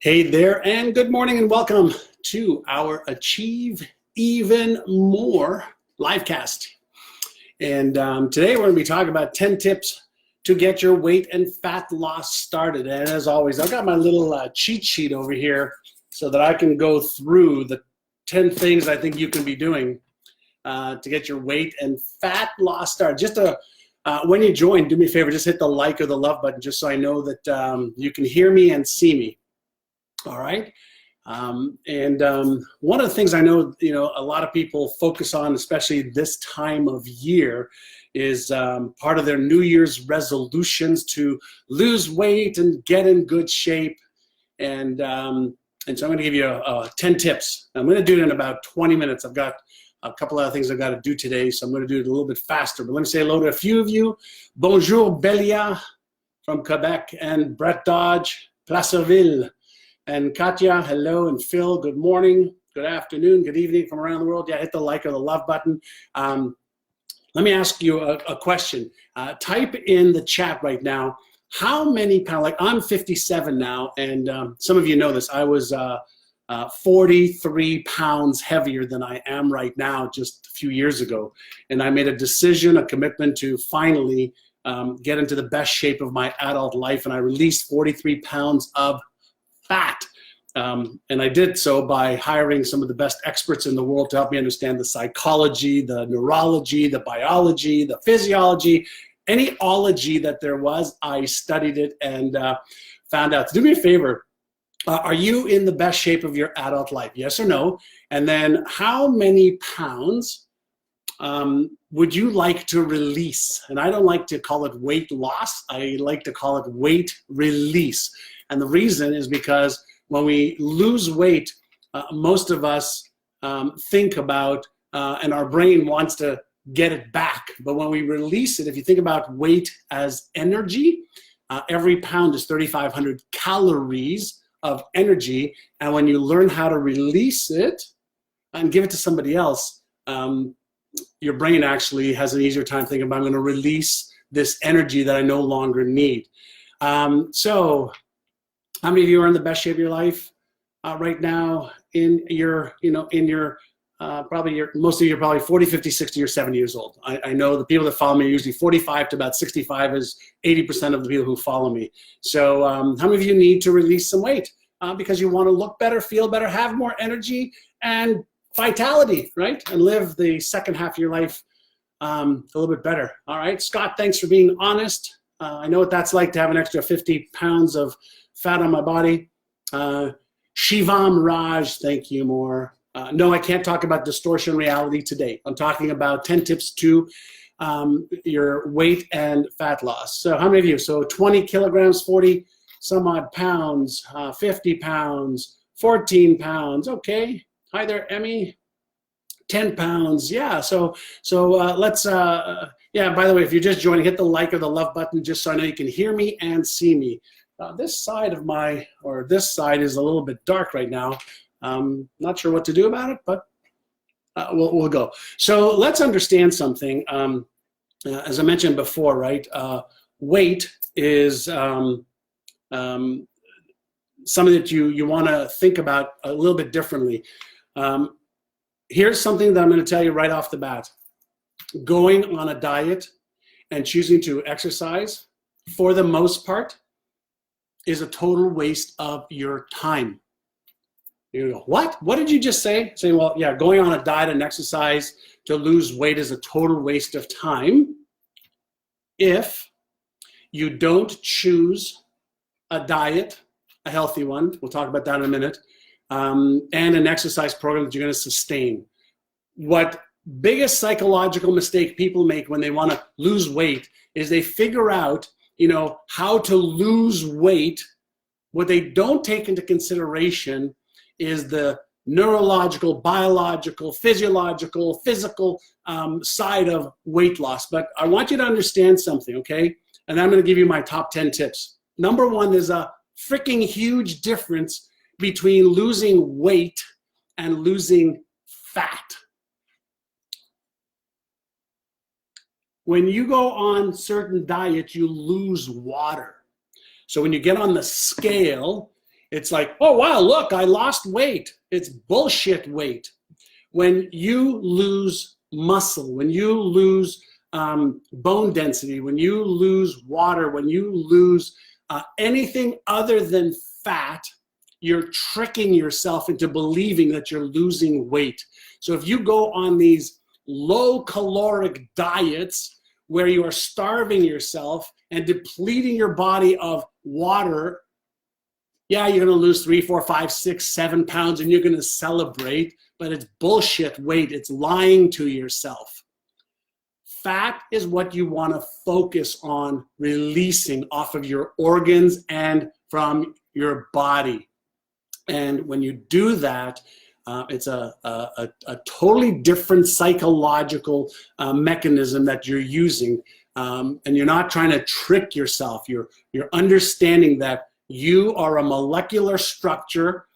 Hey there, and good morning, and welcome to our Achieve Even More livecast. And today we're going to be talking about 10 tips to get your weight and fat loss started. And as always, I've got my little cheat sheet over here so that I can go through the 10 things I think you can be doing to get your weight and fat loss started. Just when you join, do me a favor, just hit the like or the love button just so I know that you can hear me and see me. All right. One of the things I know, a lot of people focus on, especially this time of year, is part of their New Year's resolutions to lose weight and get in good shape. And so I'm going to give you 10 tips. I'm going to do it in about 20 minutes. I've got a couple other things I've got to do today, so I'm going to do it a little bit faster. But let me say hello to a few of you. Bonjour, Belia from Quebec, and Brett Dodge, Placerville. And Katya, hello, and Phil, good morning, good afternoon, good evening from around the world. Yeah, hit the like or the love button. Let me ask you a question. Type in the chat right now, how many pounds, like I'm 57 now, and some of you know this, I was 43 pounds heavier than I am right now just a few years ago. And I made a decision, a commitment to finally get into the best shape of my adult life, and I released 43 pounds of fat. And I did so by hiring some of the best experts in the world to help me understand the psychology, the neurology, the biology, the physiology, any ology that there was. I studied it and found out. Do me a favor. Are you in the best shape of your adult life? Yes or no? And then how many pounds would you like to release? And I don't like to call it weight loss. I like to call it weight release. And the reason is because when we lose weight, most of us think about, and our brain wants to get it back. But when we release it, if you think about weight as energy, every pound is 3,500 calories of energy. And when you learn how to release it and give it to somebody else, your brain actually has an easier time thinking about, I'm going to release this energy that I no longer need. So how many of you are in the best shape of your life right now? Most of you are probably 40, 50, 60, or 70 years old. I know the people that follow me are usually 45 to about 65 is 80% of the people who follow me. So how many of you need to release some weight because you want to look better, feel better, have more energy and vitality, right? And live the second half of your life a little bit better. All right, Scott, thanks for being honest. I know what that's like to have an extra 50 pounds of fat on my body. Shivam Raj, thank you more. No, I can't talk about distortion reality today. I'm talking about 10 tips to your weight and fat loss. So how many of you? So 20 kilograms, 40 some odd pounds, 50 pounds, 14 pounds. Okay. Hi there, Emmy. 10 pounds. Yeah. So let's, yeah, by the way, if you're just joining, hit the like or the love button just so I know you can hear me and see me. This side is a little bit dark right now. Not sure what to do about it, but we'll go. So let's understand something. As I mentioned before, right? Weight is something that you want to think about a little bit differently. Here's something that I'm going to tell you right off the bat. Going on a diet and choosing to exercise, for the most part, is a total waste of your time. You go, what? What did you just say? Say, well, yeah, going on a diet and exercise to lose weight is a total waste of time if you don't choose a diet, a healthy one, we'll talk about that in a minute, and an exercise program that you're going to sustain. What biggest psychological mistake people make when they want to lose weight is they figure out how to lose weight. What they don't take into consideration is the neurological, biological, physiological, physical side of weight loss. But I want you to understand something, okay? And I'm going to give you my top 10 tips. Number one, there's a freaking huge difference between losing weight and losing fat. When you go on certain diets, you lose water. So when you get on the scale, It's like, oh, wow, look, I lost weight. It's bullshit weight. When you lose muscle, when you lose bone density, when you lose water, when you lose anything other than fat, you're tricking yourself into believing that you're losing weight. So if you go on these low caloric diets where you are starving yourself and depleting your body of water, yeah, you're going to lose 3, 4, 5, 6, 7 pounds and you're going to celebrate, but it's bullshit weight. It's lying to yourself. Fat is what you want to focus on releasing off of your organs and from your body. And when you do that, it's a totally different psychological mechanism that you're using. And you're not trying to trick yourself. You're understanding that you are a molecular structure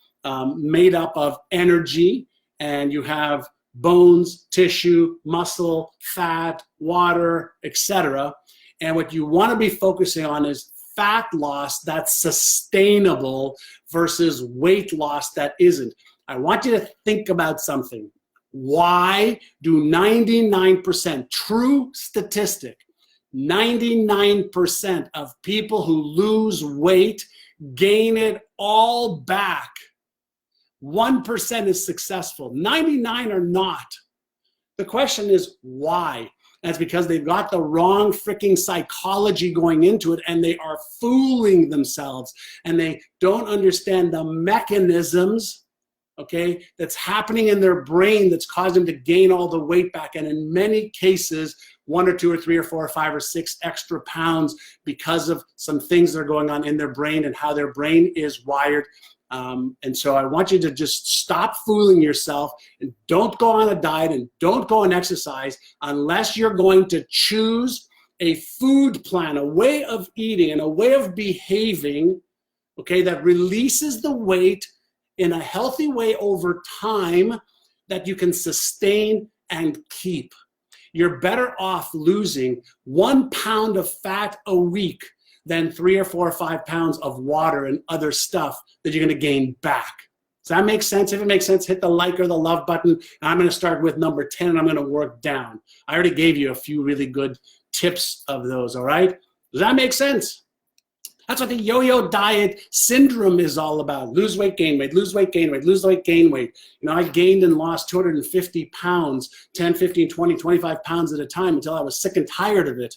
made up of energy, and you have bones, tissue, muscle, fat, water, etc. And what you want to be focusing on is fat loss that's sustainable versus weight loss that isn't. I want you to think about something. Why do 99%, true statistic, 99% of people who lose weight gain it all back? 1% is successful. 99 are not. The question is why? That's because they've got the wrong freaking psychology going into it, and they are fooling themselves, and they don't understand the mechanisms, okay, that's happening in their brain that's caused them to gain all the weight back. And in many cases, 1 or 2 or 3 or 4 or 5 or 6 extra pounds because of some things that are going on in their brain and how their brain is wired. And so I want you to just stop fooling yourself and don't go on a diet and don't go and exercise unless you're going to choose a food plan, a way of eating and a way of behaving, okay, that releases the weight in a healthy way over time that you can sustain and keep. You're better off losing 1 pound of fat a week than 3 or 4 or 5 pounds of water and other stuff that you're going to gain back. Does that make sense? If it makes sense, hit the like or the love button. I'm going to start with number 10 and I'm going to work down. I already gave you a few really good tips of those, all right? Does that make sense? That's what the yo-yo diet syndrome is all about. Lose weight, gain weight, lose weight, gain weight, lose weight, gain weight. You know, I gained and lost 250 pounds, 10, 15, 20, 25 pounds at a time until I was sick and tired of it.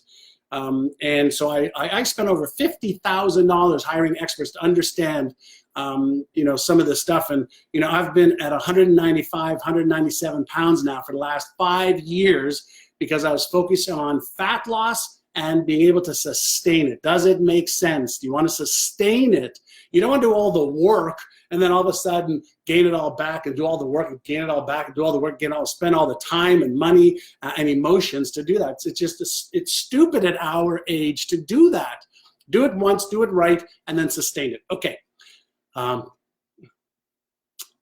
And so I spent over $50,000 hiring experts to understand, you know, some of this stuff. And, you know, I've been at 195, 197 pounds now for the last 5 years because I was focused on fat loss and being able to sustain it. Does it make sense? Do you want to sustain it? You don't want to do all the work and then all of a sudden gain it all back and do all the work and gain it all back and do all the work, spend all the time and money and emotions to do that. It's just, it's stupid at our age to do that. Do it once, do it right, and then sustain it. Okay.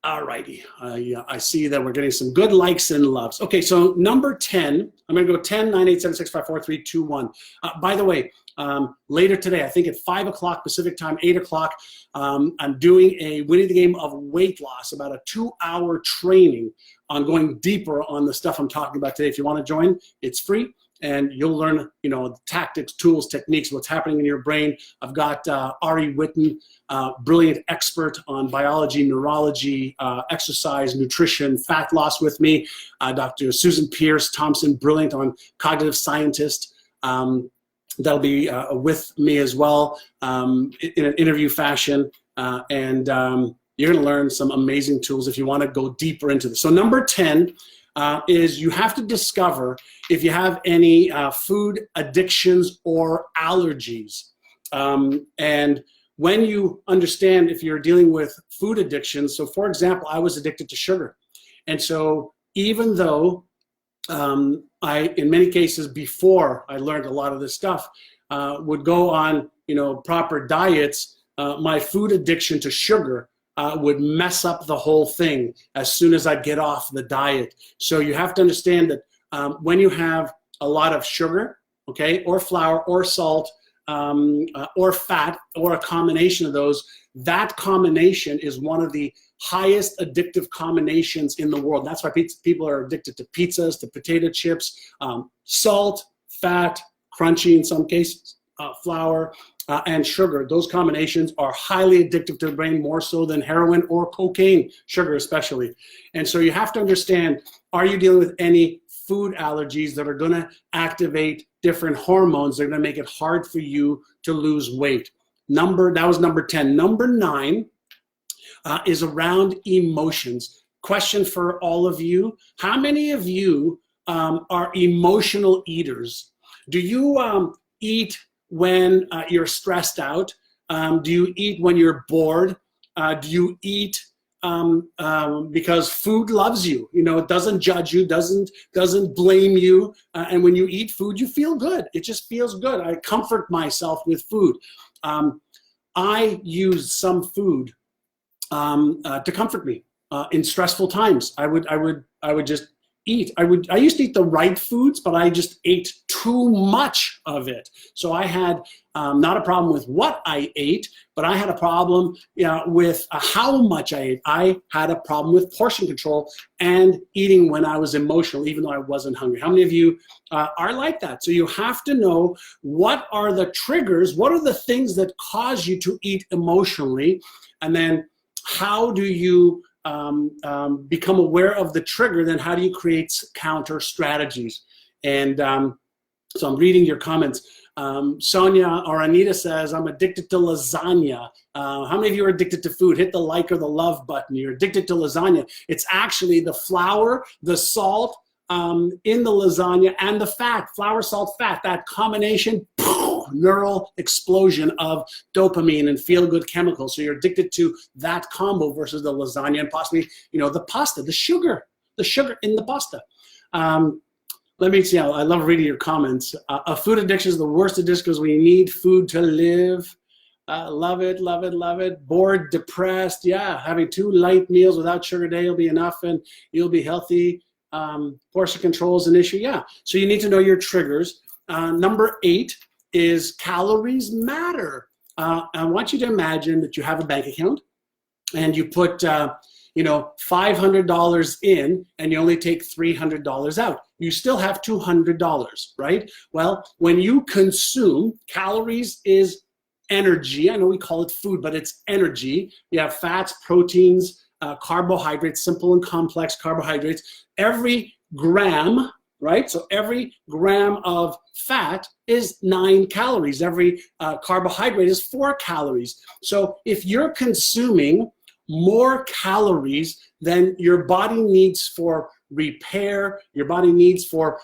All righty. I see that we're getting some good likes and loves. Okay, so number 10, I'm going to go 10, 9, 8, 7, 6, 5, 4, 3, 2, 1. By the way, later today, I think at 5 o'clock Pacific time, 8 o'clock, I'm doing a winning the game of weight loss, about a 2-hour training on going deeper on the stuff I'm talking about today. If you want to join, it's free. And you'll learn, you know, tactics, tools, techniques, what's happening in your brain. I've got Ari Whitten, brilliant expert on biology, neurology, exercise, nutrition, fat loss with me. Dr. Susan Pierce Thompson, brilliant on cognitive scientist. That'll be with me as well in an interview fashion. And you're going to learn some amazing tools if you want to go deeper into this. So number 10 is you have to discover if you have any food addictions or allergies. And when you understand if you're dealing with food addictions, so for example, I was addicted to sugar. And so even though in many cases before I learned a lot of this stuff, would go on, you know, proper diets, my food addiction to sugar would mess up the whole thing as soon as I get off the diet. So you have to understand that when you have a lot of sugar, okay, or flour or salt, or fat, or a combination of those, that combination is one of the highest addictive combinations in the world. That's why people are addicted to pizzas, to potato chips, salt, fat, crunchy in some cases, flour, and sugar. Those combinations are highly addictive to the brain, more so than heroin or cocaine, sugar especially. And so you have to understand, are you dealing with any food allergies that are going to activate different hormones? They're going to make it hard for you to lose weight. That was number 10. Number 9 is around emotions. Question for all of you: how many of you are emotional eaters? Do you eat when you're stressed out? Do you eat when you're bored? Do you eat because food loves you? You know, it doesn't judge you, doesn't blame you, and when you eat food, you feel good. It just feels good. I comfort myself with food. I use some food to comfort me in stressful times. I would just eat. I used to eat the right foods, but I just ate too much of it. So I had not a problem with what I ate, but I had a problem with how much I ate. I had a problem with portion control and eating when I was emotional, even though I wasn't hungry. How many of you are like that? So you have to know, what are the triggers? What are the things that cause you to eat emotionally? And then how do you become aware of the trigger? Then how do you create counter strategies? And so I'm reading your comments. Sonia or Anita says, I'm addicted to lasagna. How many of you are addicted to food? Hit the like or the love button. You're addicted to lasagna. It's actually the flour, the salt in the lasagna, and the fat, flour, salt, fat, that combination, neural explosion of dopamine and feel-good chemicals. So you're addicted to that combo versus the lasagna and possibly, the pasta, the sugar in the pasta. Let me see. I love reading your comments. A food addiction is the worst addiction because we need food to live. Love it, love it, love it. Bored, depressed. Yeah, having 2 light meals without sugar a day will be enough and you'll be healthy. Portion control is an issue. Yeah, so you need to know your triggers. Number 8 is calories matter. I want you to imagine that you have a bank account and you put $500 in and you only take $300 out. You still have $200, right? Well, when you consume, calories is energy. I know we call it food, but it's energy. You have fats, proteins, carbohydrates, simple and complex carbohydrates. Every gram, right? So every gram of fat is 9 calories. Every carbohydrate is 4 calories. So if you're consuming more calories than your body needs for repair, your body needs for,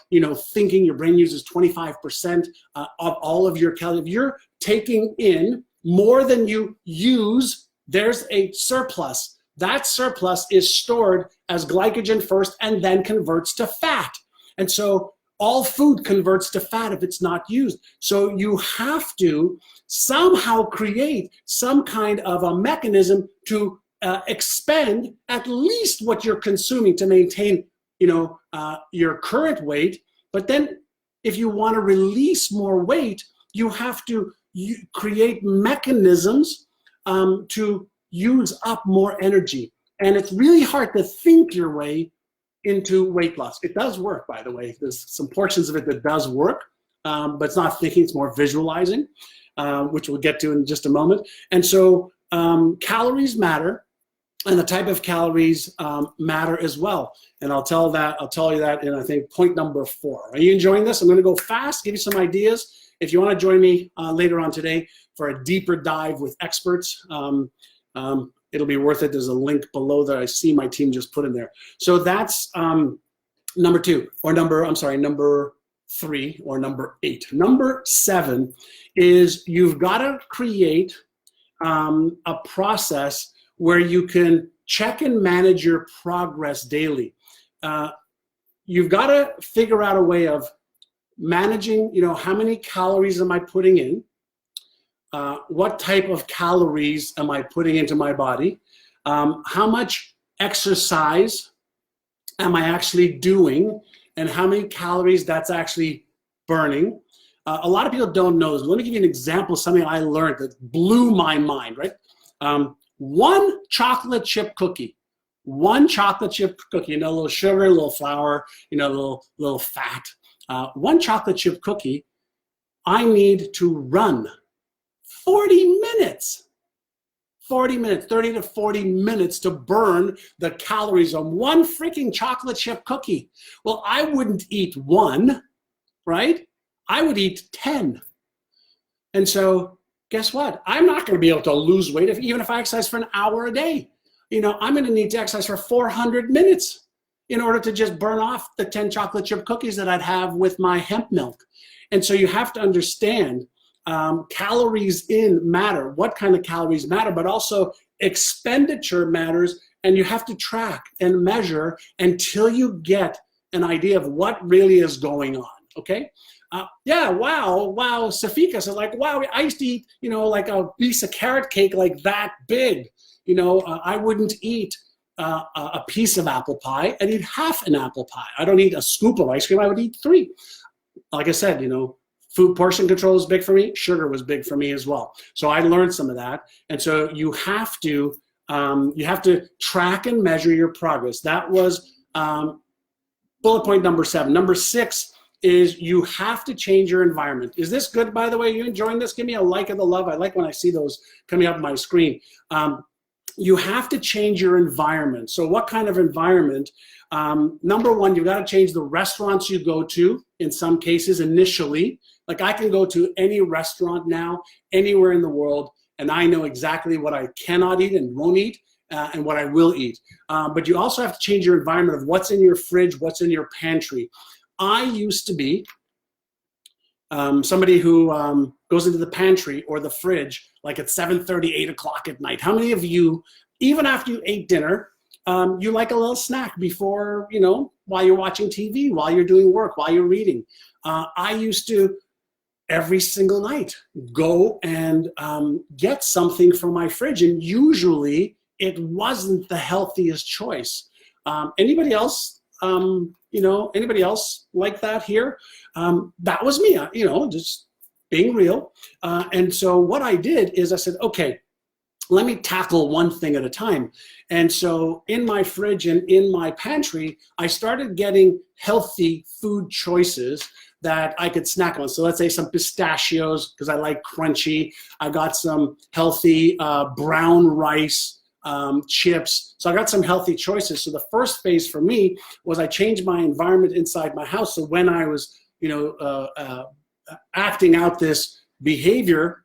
thinking, your brain uses 25% of all of your calories. If you're taking in more than you use, there's a surplus. That surplus is stored as glycogen first and then converts to fat. And so all food converts to fat if it's not used. So you have to somehow create some kind of a mechanism to expend at least what you're consuming to maintain, your current weight. But then if you want to release more weight, you have to create mechanisms to use up more energy. And it's really hard to think your way into weight loss. It does work, by the way. There's some portions of it that does work, but it's not thinking, it's more visualizing, which we'll get to in just a moment. And so calories matter, and the type of calories matter as well. And I'll tell you that in, I think, point number 4. Are you enjoying this? I'm going to go fast, give you some ideas. If you want to join me later on today for a deeper dive with experts, it'll be worth it. There's a link below that I see my team just put in there. So that's number 3 or number 8. Number 7 is you've got to create a process where you can check and manage your progress daily. You've got to figure out a way of managing, how many calories am I putting in? What type of calories am I putting into my body? How much exercise am I actually doing? And how many calories that's actually burning? A lot of people don't know this. Let me give you an example of something I learned that blew my mind, right? One chocolate chip cookie, a little sugar, a little flour, a little fat. One chocolate chip cookie, I need to run 40 minutes. 40 minutes, 30 to 40 minutes to burn the calories on one freaking chocolate chip cookie. Well, I wouldn't eat one, right? I would eat 10. And so guess what? I'm not going to be able to lose weight even if I exercise for an hour a day. I'm going to need to exercise for 400 minutes in order to just burn off the 10 chocolate chip cookies that I'd have with my hemp milk. And so you have to understand calories in matter, what kind of calories matter, but also expenditure matters, and you have to track and measure until you get an idea of what really is going on, okay? Wow, Safika said, like, wow, I used to eat, like a piece of carrot cake like that big. I wouldn't eat a piece of apple pie. I'd eat half an apple pie. I don't eat a scoop of ice cream. I would eat 3. Like I said, food portion control is big for me. Sugar was big for me as well. So I learned some of that. And so you have to track and measure your progress. That was bullet point number 7. Number 6 is you have to change your environment. Is this good, by the way? You enjoying this? Give me a like of the love. I like when I see those coming up on my screen. You have to change your environment. So what kind of environment? Number 1, you've got to change the restaurants you go to in some cases initially. Like I can go to any restaurant now, anywhere in the world, and I know exactly what I cannot eat and won't eat and what I will eat. But you also have to change your environment of what's in your fridge, what's in your pantry. I used to be somebody who goes into the pantry or the fridge like at 7:30, 8 o'clock at night. How many of you, even after you ate dinner, you like a little snack before, while you're watching TV, while you're doing work, while you're reading? I used to every single night go and get something from my fridge, and usually it wasn't the healthiest choice. Anybody else? Anybody else like that here? That was me, just being real. And so what I did is I said, okay, let me tackle one thing at a time. And so in my fridge and in my pantry, I started getting healthy food choices that I could snack on. So let's say some pistachios, because I like crunchy. I got some healthy brown rice, chips. So I got some healthy choices. So the first phase for me was I changed my environment inside my house. So when I was, acting out this behavior,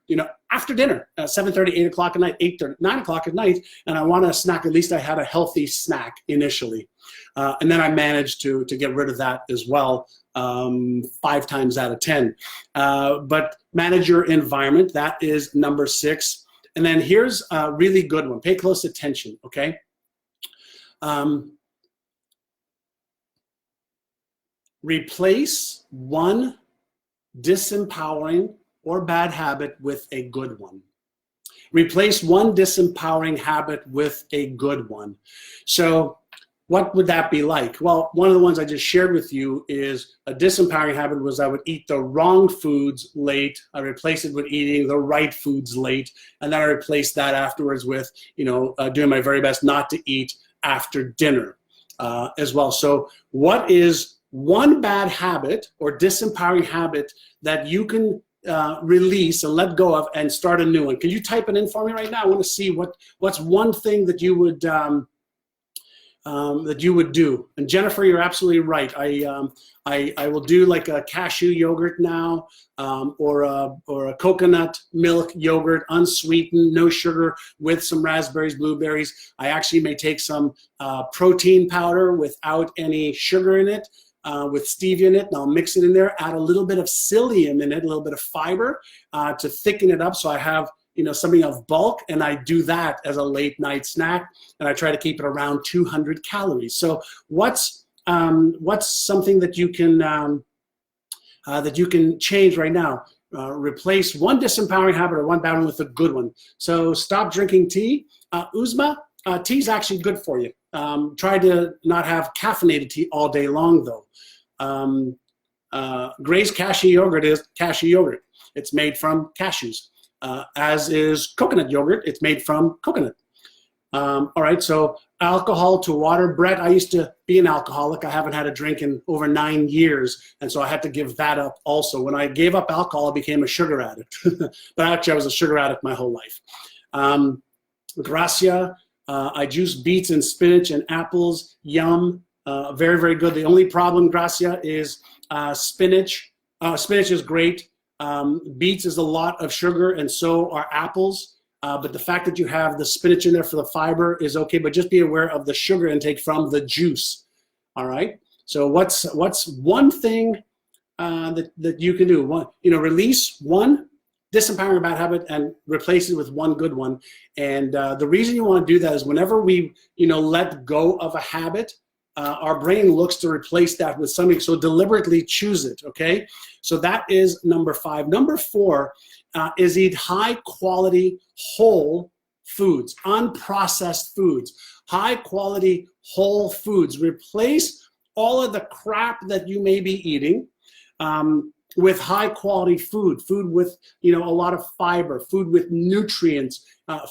after dinner, 7:30, 8 o'clock at night, 8:30, 9 o'clock at night, and I want a snack, at least I had a healthy snack initially. And then I managed to get rid of that as well, 5 times out of 10. But manage your environment, that is number 6. And then here's a really good one. Pay close attention, okay? Replace one disempowering or bad habit with a good one. Replace one disempowering habit with a good one. So what would that be like? Well, one of the ones I just shared with you is a disempowering habit was I would eat the wrong foods late. I replaced it with eating the right foods late. And then I replaced that afterwards with, doing my very best not to eat after dinner as well. So what is one bad habit or disempowering habit that you can release and let go of and start a new one? Can you type it in for me right now? I want to see what's one thing that you would do. And Jennifer, you're absolutely right. I will do like a cashew yogurt now, or a coconut milk yogurt, unsweetened, no sugar, with some raspberries, blueberries. I actually may take some protein powder without any sugar in it, with stevia in it, and I'll mix it in there, add a little bit of psyllium in it, a little bit of fiber to thicken it up so I have something of bulk, and I do that as a late night snack, and I try to keep it around 200 calories. So what's something that you can change right now? Replace one disempowering habit or one bad one with a good one. So stop drinking tea. Uzma, tea is actually good for you. Try to not have caffeinated tea all day long, though. Gray's cashew yogurt is cashew yogurt. It's made from cashews. As is coconut yogurt. It's made from coconut. All right, so alcohol to water. Brett, I used to be an alcoholic. I haven't had a drink in over 9 years, and so I had to give that up also. When I gave up alcohol, I became a sugar addict. But actually, I was a sugar addict my whole life. Gracia, I juice beets and spinach and apples. Yum, very, very good. The only problem, Gracia, is spinach. Spinach is great. Beets is a lot of sugar, and so are apples. But the fact that you have the spinach in there for the fiber is okay, but just be aware of the sugar intake from the juice. All right. So what's one thing that you can do? One, release one disempowering bad habit and replace it with one good one. And the reason you want to do that is whenever we let go of a habit, our brain looks to replace that with something. So deliberately choose it. Okay. So that is number 5. Number 4. Is eat high quality whole foods, unprocessed foods, high quality whole foods. Replace all of the crap that you may be eating with high quality food with a lot of fiber, food with nutrients,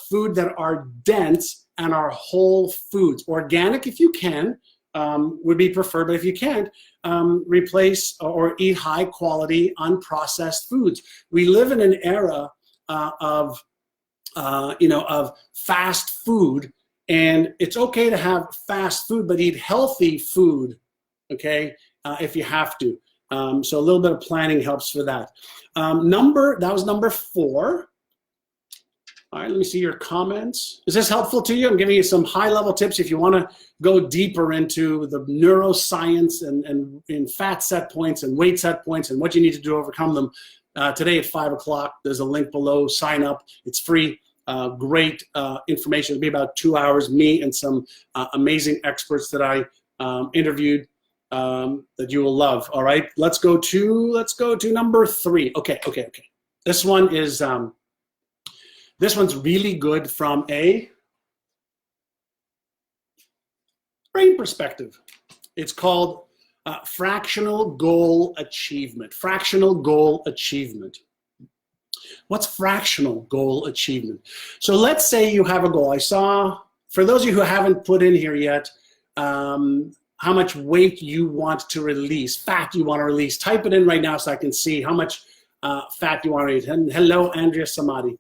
food that are dense and are whole foods. Organic if you can. Would be preferred, but if you can't, replace or eat high quality unprocessed foods. We live in an era of fast food, and it's okay to have fast food, but eat healthy food, okay, if you have to. So a little bit of planning helps for that. That was number 4. All right, let me see your comments. Is this helpful to you? I'm giving you some high-level tips if you want to go deeper into the neuroscience and in fat set points and weight set points and what you need to do to overcome them. Today at 5 o'clock, there's a link below. Sign up. It's free. Great information. It'll be about 2 hours. Me and some amazing experts that I interviewed that you will love. All right, let's go to number 3. Okay. This one is. This one's really good from a brain perspective. It's called fractional goal achievement. Fractional goal achievement. What's fractional goal achievement? So let's say you have a goal. I saw, for those of you who haven't put in here yet, how much weight you want to release, fat you want to release. Type it in right now so I can see how much fat you want to release. And hello, Andrea Samadi.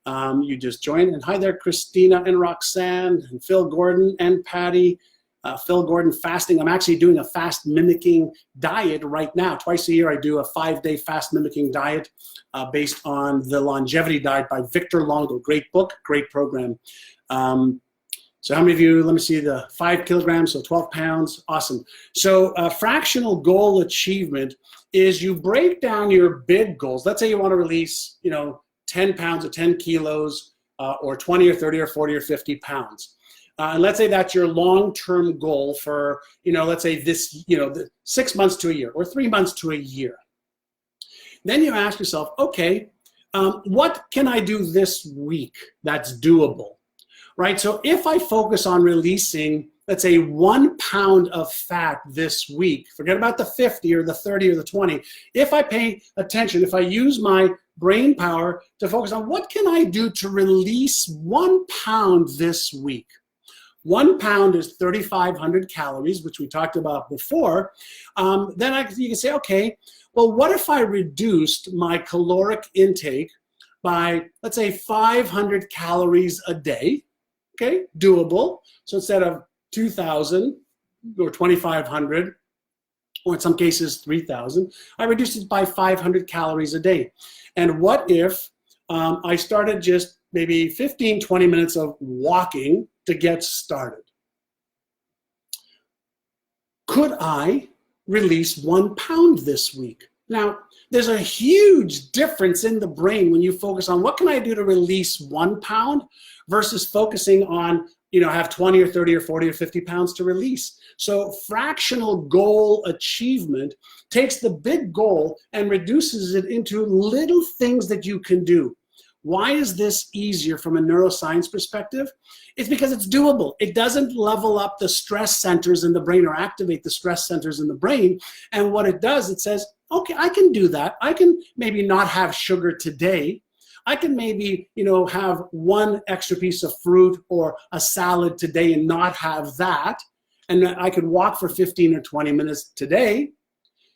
You just joined. And hi there, Christina and Roxanne and Phil Gordon and Patty. Phil Gordon, fasting. I'm actually doing a fast mimicking diet right now. Twice a year I do a 5-day fast mimicking diet based on the Longevity Diet by Victor Longo. Great book, great program. So how many of you, let me see, the 5 kilograms, so 12 pounds, awesome. So fractional goal achievement is you break down your big goals. Let's say you want to release, 10 pounds or 10 kilos or 20 or 30 or 40 or 50 pounds. And let's say that's your long-term goal for, let's say this, 6 months to a year or 3 months to a year. Then you ask yourself, okay, what can I do this week that's doable, right? So if I focus on releasing, let's say 1 pound of fat this week, forget about the 50 or the 30 or the 20. If I pay attention, if I use my brain power to focus on what can I do to release 1 pound this week. 1 pound is 3,500 calories, which we talked about before. Then you can say, okay, well, what if I reduced my caloric intake by, let's say, 500 calories a day? Okay, doable. So instead of 2,000 or 2,500, or in some cases 3,000, I reduced it by 500 calories a day. And what if I started just maybe 15, 20 minutes of walking to get started? Could I release 1 pound this week? Now, there's a huge difference in the brain when you focus on what can I do to release 1 pound versus focusing on, have 20 or 30 or 40 or 50 pounds to release. So fractional goal achievement takes the big goal and reduces it into little things that you can do. Why is this easier from a neuroscience perspective? It's because it's doable. It doesn't level up the stress centers in the brain or activate the stress centers in the brain. And what it does, it says, okay, I can do that. I can maybe not have sugar today. I can maybe, have one extra piece of fruit or a salad today and not have that. And I could walk for 15 or 20 minutes today.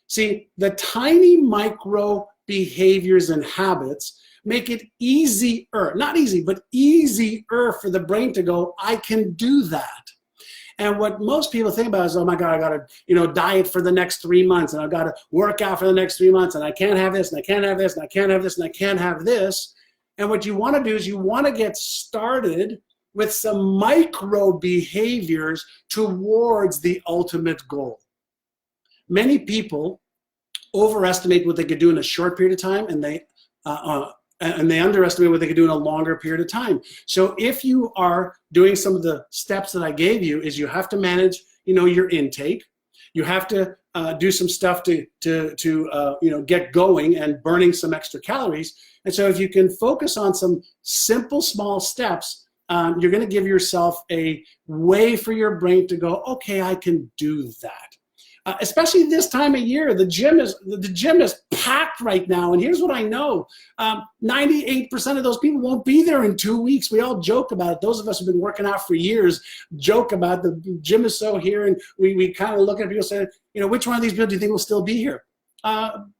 See, the tiny micro behaviors and habits make it easier, not easy, but easier for the brain to go, I can do that. And what most people think about is, oh my God, I got to, diet for the next 3 months, and I've got to work out for the next 3 months, and I can't have this, and I can't have this, and I can't have this, and I can't have this. And what you want to do is you want to get started with some micro behaviors towards the ultimate goal. Many people overestimate what they could do in a short period of time, and they underestimate what they could do in a longer period of time. So if you are doing some of the steps that I gave you, is you have to manage, your intake. You have to do some stuff to get going and burning some extra calories. And so if you can focus on some simple, small steps, you're going to give yourself a way for your brain to go, okay, I can do that. Especially this time of year, the gym is packed right now. And here's what I know: 98% of those people won't be there in 2 weeks. We all joke about it. Those of us who've been working out for years joke about the gym is so here, and we kind of look at people and say, which one of these people do you think will still be here?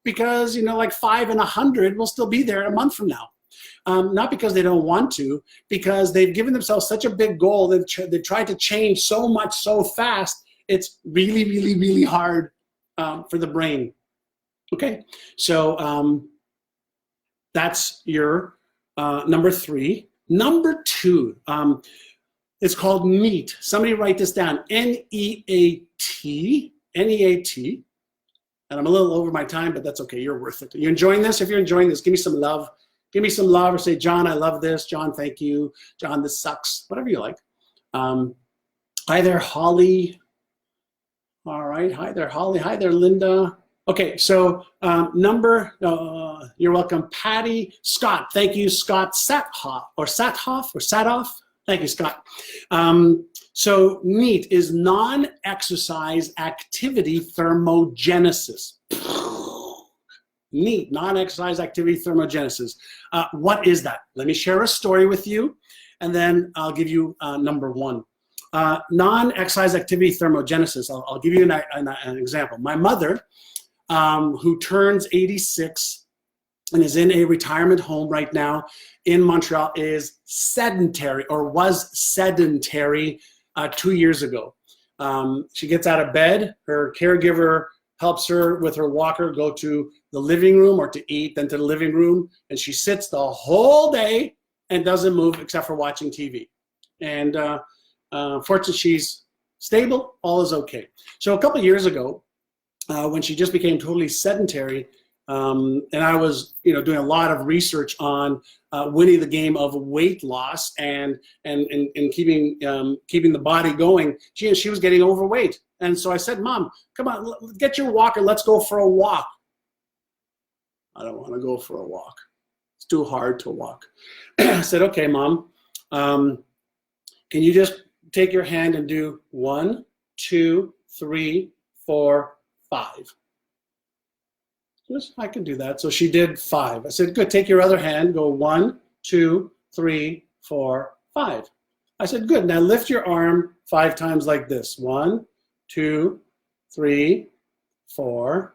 Because like 5 in 100 will still be there a month from now. Not because they don't want to, because they've given themselves such a big goal. They've tried to change so much so fast. It's really, really, really hard for the brain. Okay, so that's your number 3. Number 2, it's called NEAT. Somebody write this down, N-E-A-T, N-E-A-T. And I'm a little over my time, but that's okay, you're worth it. You enjoying this? If you're enjoying this, give me some love. Give me some love, or say, John, I love this. John, thank you. John, this sucks. Whatever you like. Hi there, Holly. All right, hi there, Holly. Hi there, Linda. Okay, so you're welcome, Patty. Scott, thank you, Scott Satoff. Thank you, Scott. So NEAT is non-exercise activity thermogenesis. NEAT, non-exercise activity thermogenesis. What is that? Let me share a story with you, and then I'll give you number 1. Non-exercise activity thermogenesis. I'll give you an example. My mother, who turns 86 and is in a retirement home right now in Montreal, is sedentary, or was sedentary 2 years ago. She gets out of bed. Her caregiver helps her with her walker go to the living room or to eat, then to the living room, and she sits the whole day and doesn't move except for watching TV. And fortunately, she's stable, all is okay. So a couple of years ago, when she just became totally sedentary, and I was doing a lot of research on winning the game of weight loss and keeping the body going, she was getting overweight. And so I said, Mom, come on, get your walker, let's go for a walk. I don't want to go for a walk. It's too hard to walk. I said, okay, Mom, can you just take your hand and do 1, 2, 3, 4, 5. Yes, I can do that. So she did 5. I said, good, take your other hand, go 1, 2, 3, 4, 5. I said, good, now lift your arm 5 times like this. 1, 2, 3, 4,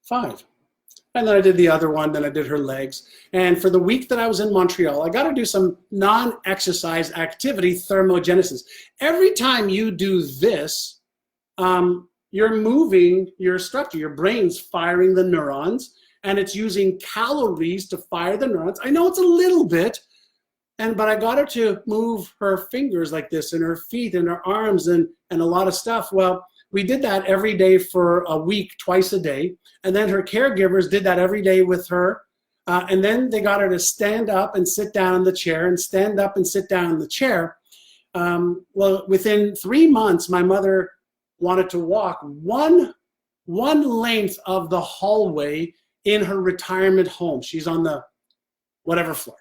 5. And then I did the other one, then I did her legs. And for the week that I was in Montreal, I got to do some non-exercise activity thermogenesis. Every time you do this, you're moving your structure. Your brain's firing the neurons, and it's using calories to fire the neurons. I know it's a little bit, but I got her to move her fingers like this, and her feet and her arms and a lot of stuff. Well, we did that every day for a week, twice a day. And then her caregivers did that every day with her. And then they got her to stand up and sit down in the chair, and stand up and sit down in the chair. Well, within 3 months, my mother wanted to walk one length of the hallway in her retirement home. She's on the whatever floor.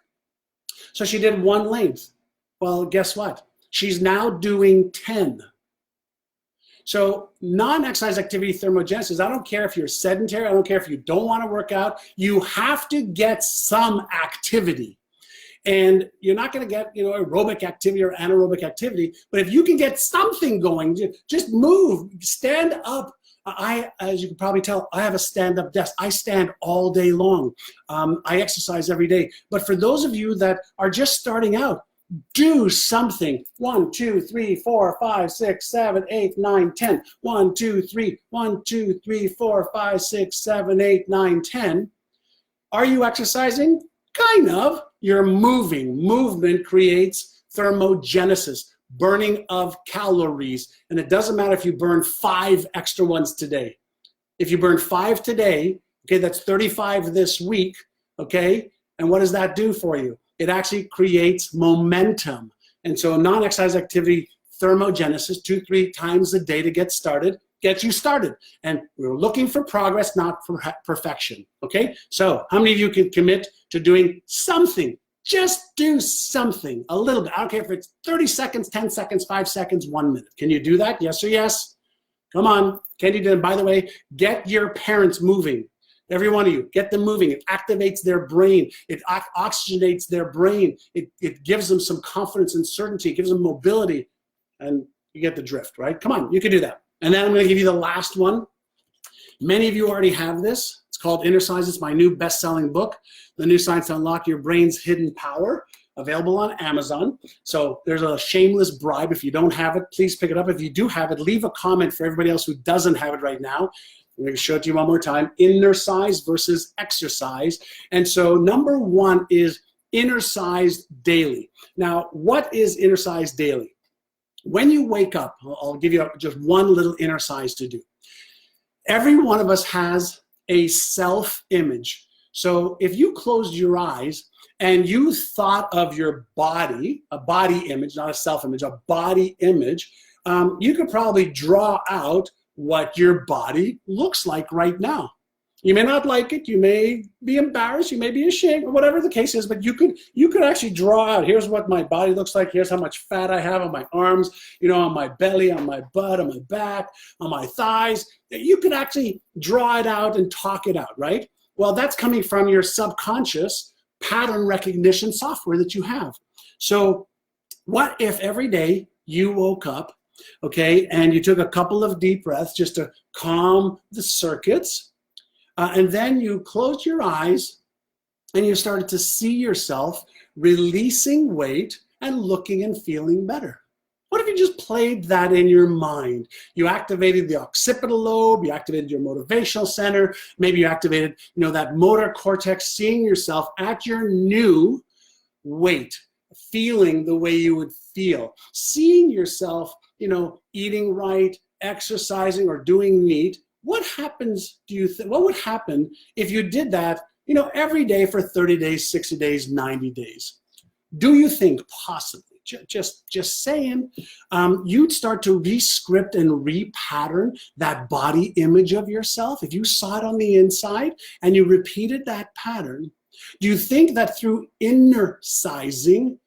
So she did 1 length. Well, guess what? She's now doing 10. So non-exercise activity thermogenesis, I don't care if you're sedentary, I don't care if you don't want to work out, you have to get some activity. And you're not going to get, aerobic activity or anaerobic activity, but if you can get something going, just move, stand up. As you can probably tell, I have a stand-up desk. I stand all day long. I exercise every day. But for those of you that are just starting out, do something. 1, 2, 3, 4, 5, 6, 7, 8, 9, 10. 1, 2, 3, 1, 2, 3, 4, 5, 6, 7, 8, 9, 10. Are you exercising? Kind of. You're moving. Movement creates thermogenesis, burning of calories. And it doesn't matter if you burn 5 extra ones today. If you burn 5 today, okay, that's 35 this week, okay? And what does that do for you? It actually creates momentum. And so non-exercise activity thermogenesis, 2-3 times a day to get started, gets you started. And we're looking for progress, not for perfection, okay? So how many of you can commit to doing something? Just do something, a little bit. I don't care if it's 30 seconds, 10 seconds, 5 seconds, 1 minute. Can you do that? Yes or yes? Come on. Can you do it? By the way, get your parents moving. Every one of you, get them moving. It activates their brain. It oxygenates their brain. It gives them some confidence and certainty. It gives them mobility. And you get the drift, right? Come on, you can do that. And then I'm going to give you the last one. Many of you already have this. It's called Inner Science. It's my new best-selling book, The New Science to Unlock Your Brain's Hidden Power, available on Amazon. So there's a shameless bribe. If you don't have it, please pick it up. If you do have it, leave a comment for everybody else who doesn't have it right now. I'm going to show it to you one more time. Inner size versus exercise. And so number 1 is inner size daily. Now, what is inner size daily? When you wake up, I'll give you just one little inner size to do. Every one of us has a self-image. So if you closed your eyes and you thought of your body, a body image, not a self-image, a body image, you could probably draw out what your body looks like right now. You may not like it, you may be embarrassed, you may be ashamed, or whatever the case is, but you could actually draw out, here's what my body looks like, here's how much fat I have on my arms, on my belly, on my butt, on my back, on my thighs. You could actually draw it out and talk it out, right? Well, that's coming from your subconscious pattern recognition software that you have. So what if every day you woke up, okay, and you took a couple of deep breaths just to calm the circuits, and then you closed your eyes and you started to see yourself releasing weight and looking and feeling better? What if you just played that in your mind? You activated the occipital lobe, you activated your motivational center, maybe you activated, that motor cortex, seeing yourself at your new weight, feeling the way you would feel, seeing yourself, eating right, exercising, or doing NEAT. What happens, what would happen if you did that, every day for 30 days, 60 days, 90 days? Do you think possibly, just saying, you'd start to re-script and re-pattern that body image of yourself? If you saw it on the inside and you repeated that pattern, do you think that through inner sizing,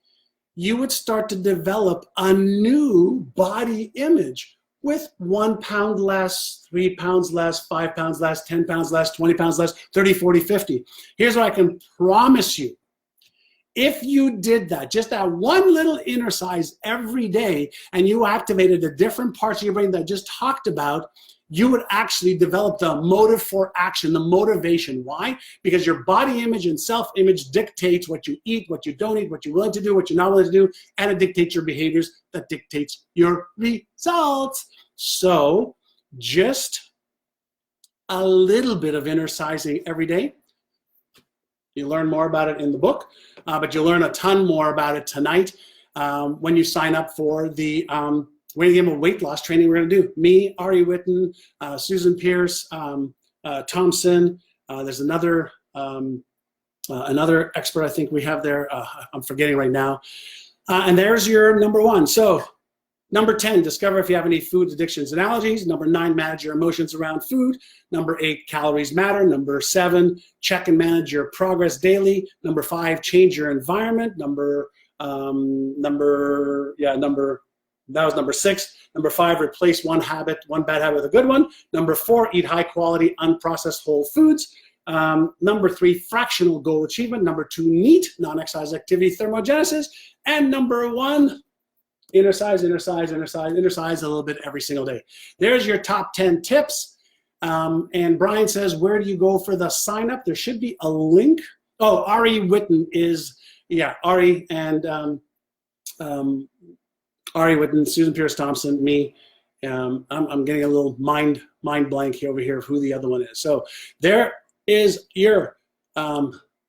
you would start to develop a new body image with 1 pound less, 3 pounds less, 5 pounds less, 10 pounds less, 20 pounds less, 30, 40, 50. Here's what I can promise you. If you did that, just that one little inner size every day, and you activated the different parts of your brain that I just talked about, you would actually develop the motive for action, the motivation. Why? Because your body image and self-image dictates what you eat, what you don't eat, what you're willing to do, what you're not willing to do, and it dictates your behaviors, that dictates your results. So just a little bit of inner sizing every day. You learn more about it in the book, but you'll learn a ton more about it tonight when you sign up for the Game of weight loss training we're going to do. Me, Ari Witten, Susan Pierce, Thompson. There's another expert I think we have there. I'm forgetting right now. And there's your number 1. So number 10, discover if you have any food addictions and allergies. Number 9, manage your emotions around food. Number 8, calories matter. Number 7, check and manage your progress daily. Number 5, change your environment. Number That was number 6. Number 5, replace one bad habit with a good one. Number 4, eat high quality, unprocessed whole foods. Number 3, fractional goal achievement. Number 2, NEAT, non-exercise activity thermogenesis. And number 1, inner size a little bit every single day. There's your top 10 tips. And Brian says, where do you go for the sign up? There should be a link. Oh, Ari Witten is, yeah, Ari and Ari Witten, Susan Pierce Thompson, me. I'm getting a little mind blank here over here of who the other one is. So there is your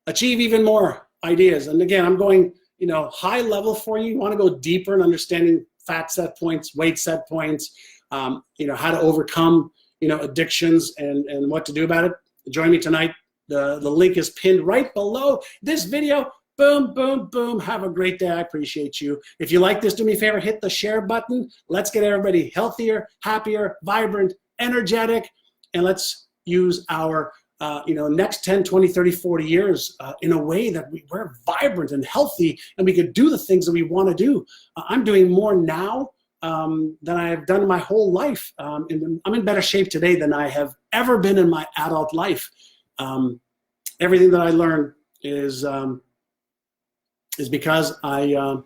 achieve even more ideas. And again, I'm going, high level for you. You want to go deeper in understanding fat set points, weight set points, how to overcome, addictions and what to do about it. Join me tonight. The link is pinned right below this video. Boom, boom, boom. Have a great day. I appreciate you. If you like this, do me a favor, hit the share button. Let's get everybody healthier, happier, vibrant, energetic, and let's use our next 10, 20, 30, 40 years in a way that we're vibrant and healthy and we could do the things that we want to do. I'm doing more now than I have done in my whole life. I'm in better shape today than I have ever been in my adult life. Everything that I learned is because I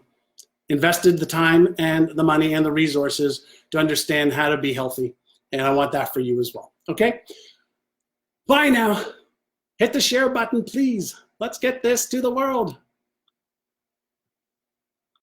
invested the time and the money and the resources to understand how to be healthy. And I want that for you as well. Okay? Bye now. Hit the share button, please. Let's get this to the world.